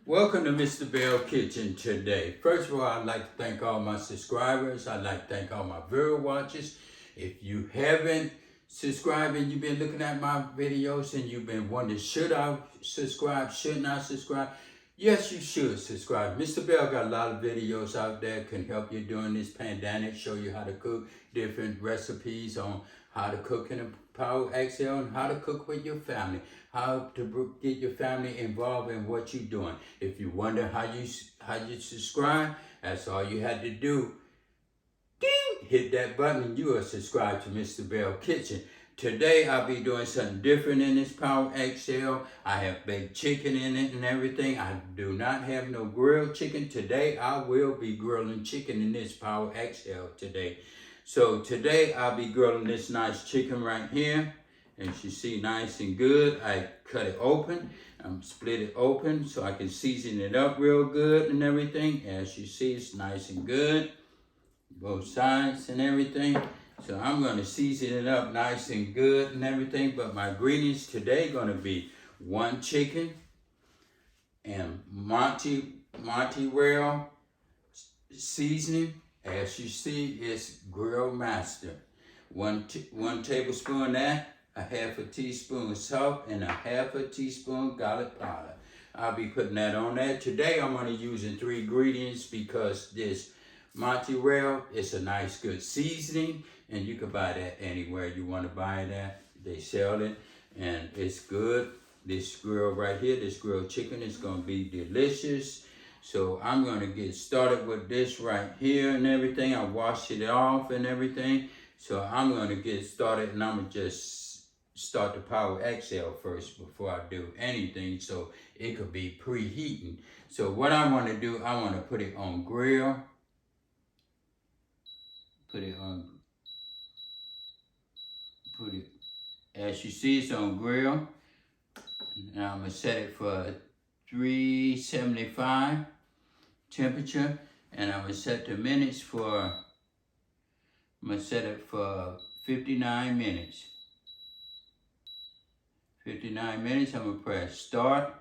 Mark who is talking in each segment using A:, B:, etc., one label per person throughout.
A: Welcome to Mr. Belle Kitchen today. First of all, I'd like to thank all my subscribers. I'd like to thank all my viewer watchers. If you haven't subscribed and you've been looking at my videos and you've been wondering, should I subscribe, shouldn't I subscribe? Yes, you should subscribe. Mr. Belle got a lot of videos out there can help you during this pandemic, show you how to cook different recipes on how to cook in a Power XL and how to cook with your family, how to get your family involved in what you're doing. If you wonder how you subscribe, that's all you had to do. Ding! Hit that button and you are subscribed to Mr. Belle Kitchen. Today I'll be doing something different in this Power XL. I have baked chicken in it and everything. I do not have no grilled chicken. Today I will be grilling chicken in this Power XL today. So today I'll be grilling this nice chicken right here. As you see, nice and good. I cut it open. Split it open so I can season it up real good and everything. As you see, it's nice and good. Both sides and everything. So I'm going to season it up nice and good and everything. But my ingredients today going to be 1 chicken and Montreal seasoning. As you see, it's Grill Master. One tablespoon of that, a half a teaspoon of salt, and a half a teaspoon garlic powder. I'll be putting that on there. Today I'm only using 3 ingredients because this Montreal is a nice good seasoning, and you can buy that anywhere you want to buy that. They sell it, and it's good. This grill right here, this grilled chicken is going to be delicious. So I'm going to get started with this right here and everything. I washed it off and everything. So I'm going to get started, and I'm going to just start the Power XL first before I do anything, so it could be preheating. So what I want to do, I want to put it on grill. As you see, it's on grill. Now I'm going to set it for 375 temperature, and I'm going to set the minutes for, I'm going to set it for 59 minutes. 59 minutes, I'm going to press start.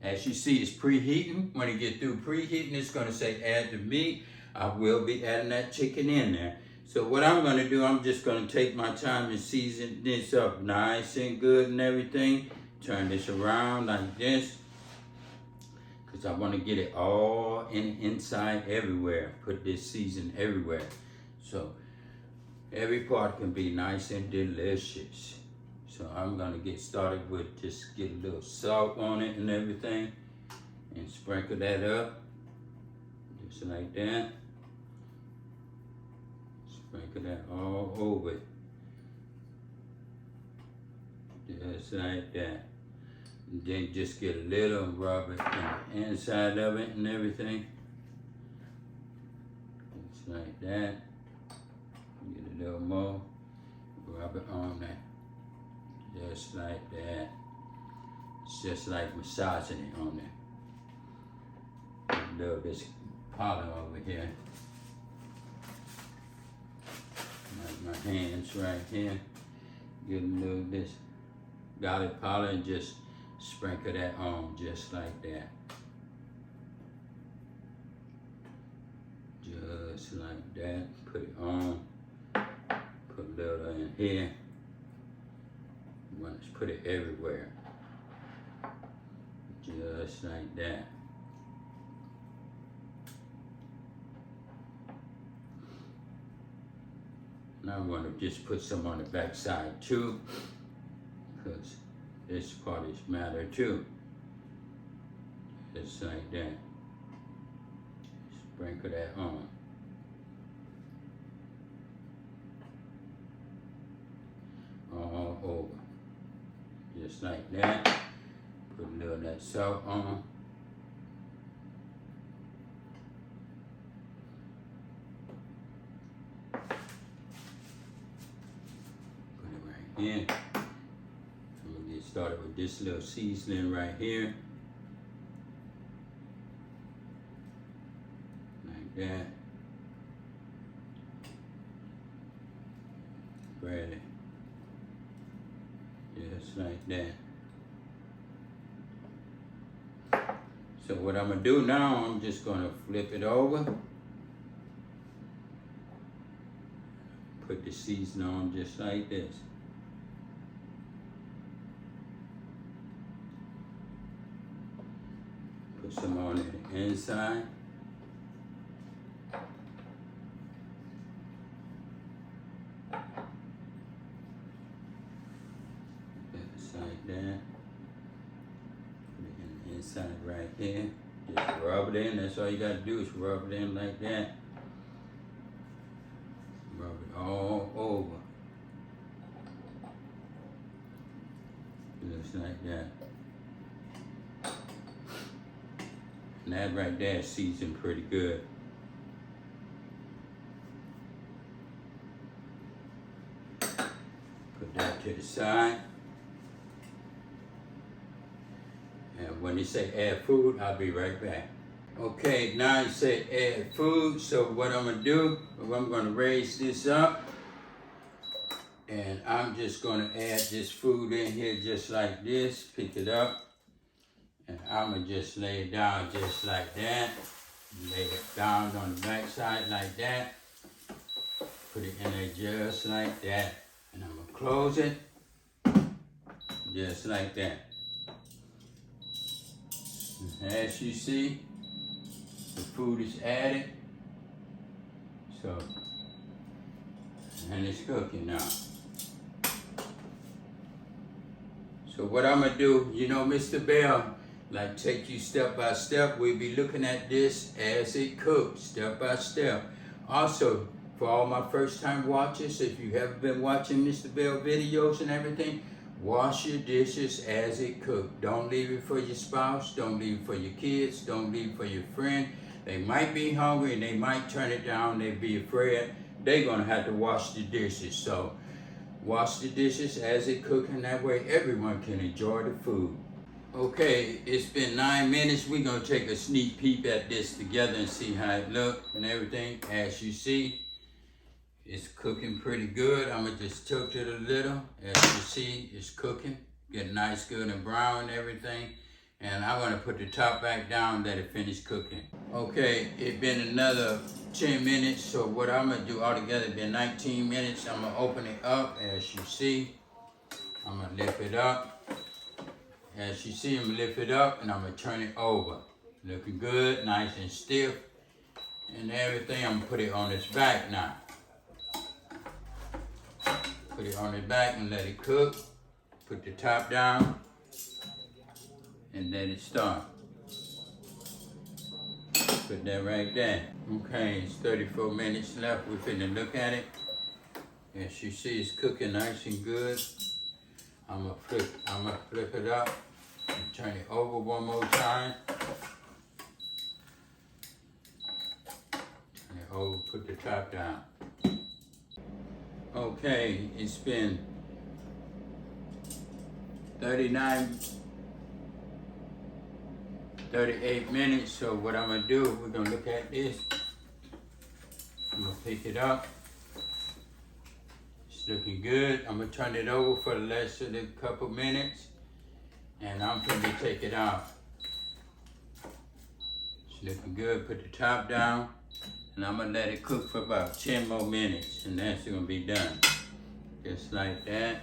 A: As you see, it's preheating. When it gets through preheating, it's going to say add the meat. I will be adding that chicken in there. So what I'm going to do, I'm just going to take my time and season this up nice and good and everything. Turn this around like this, because I want to get it all inside everywhere. Put this season everywhere, so every part can be nice and delicious. So I'm going to get started with just get a little salt on it and everything, and sprinkle that up just like that. Sprinkle that all over it, just like that. And then just get a little rubber in the inside of it and everything. Just like that. Get a little more. Rub it on there. Just like that. It's just like massaging it on there. A little bit pollen over here. Like my hands right here. Get a little bit garlic powder and just sprinkle that on just like that. Just like that. Put it on. Put a little in here. You want to put it everywhere. Just like that. Now I'm going to just put some on the back side too, because this part is matter too. Just like that. Sprinkle that on. All over. Just like that. Put a little of that salt on. Put it right here. I'm gonna get started with this little seasoning right here. Like that. Spread it. Just like that. So what I'm gonna do now, I'm just gonna flip it over. Put the seasoning on just like this. Put some on the inside. Just like that. Put it in the inside right there. Just rub it in. That's all you gotta do is rub it in like that. Rub it all over. Just like that. And that right there is seasoned pretty good. Put that to the side. And when you say add food, I'll be right back. Okay, now you say add food. So what I'm gonna do, I'm gonna raise this up. And I'm just gonna add this food in here just like this. Pick it up. And I'm gonna just lay it down just like that. Lay it down on the back side like that. Put it in there just like that. And I'm gonna close it just like that. As you see, the food is added. So, and it's cooking now. So what I'm gonna do, you know, Mr. Belle, like take you step by step. We'll be looking at this as it cooks, step by step. Also, for all my first time watchers, if you haven't been watching Mr. Belle videos and everything, wash your dishes as it cooks. Don't leave it for your spouse, don't leave it for your kids, don't leave it for your friend. They might be hungry and they might turn it down, they be afraid. They're gonna have to wash the dishes. So wash the dishes as it cooks, and that way everyone can enjoy the food. Okay, it's been 9 minutes. We're gonna take a sneak peek at this together and see how it looks and everything. As you see, it's cooking pretty good. I'm gonna just tilt it a little. As you see, it's cooking. Getting nice, good and brown and everything. And I'm gonna put the top back down, let it finish cooking. Okay, it's been another 10 minutes. So what I'm gonna do altogether, it's been 19 minutes. I'm gonna open it up. As you see, I'm gonna lift it up. As you see, I'm gonna lift it up and I'm gonna turn it over. Looking good, nice and stiff and everything. I'm gonna put it on its back now. Put it on its back and let it cook. Put the top down and let it start. Put that right there. Okay, it's 34 minutes left. We're finna look at it. As you see, it's cooking nice and good. I'm gonna flip it up and turn it over one more time. Turn it over, put the top down. Okay, it's been 38 minutes. So what I'm gonna do, we're gonna look at this. I'm gonna pick it up. It's looking good. I'm gonna turn it over for the last of the couple minutes, and I'm gonna take it out. It's looking good. Put the top down, and I'm gonna let it cook for about 10 more minutes, and that's gonna be done. Just like that.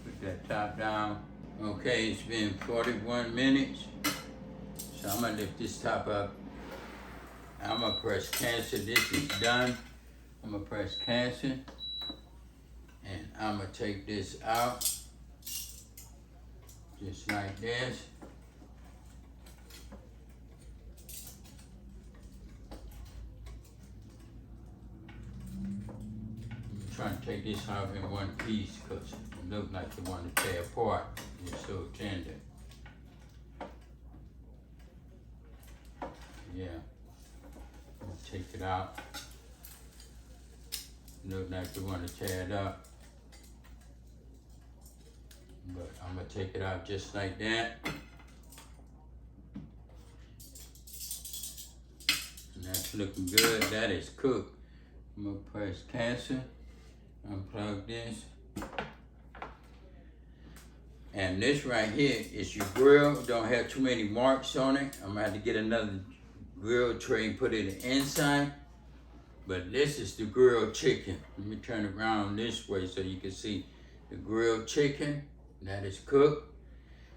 A: Put that top down. Okay, it's been 41 minutes. So I'm gonna lift this top up. I'm gonna press cancel. This is done. I'm gonna press cancel. And I'm gonna take this out. Just like this. I'm trying to take this out in one piece because it looks like the one to tear apart. It's so tender. Yeah. I'm gonna take it out. Look like you want to tear it up. But I'm gonna take it out just like that. And that's looking good. That is cooked. I'm gonna press cancel, unplug this. And this right here is your grill. Don't have too many marks on it. I'm gonna have to get another grill tray and put it inside. But this is the grilled chicken. Let me turn it around this way so you can see the grilled chicken. That is cooked.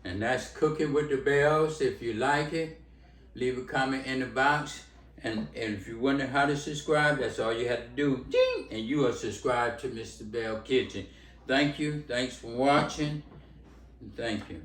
A: And that's cooking with the Bells. If you like it, leave a comment in the box. And if you wonder how to subscribe, that's all you have to do. Ding! And you are subscribed to Mr. Belle Kitchen. Thank you. Thanks for watching. Thank you.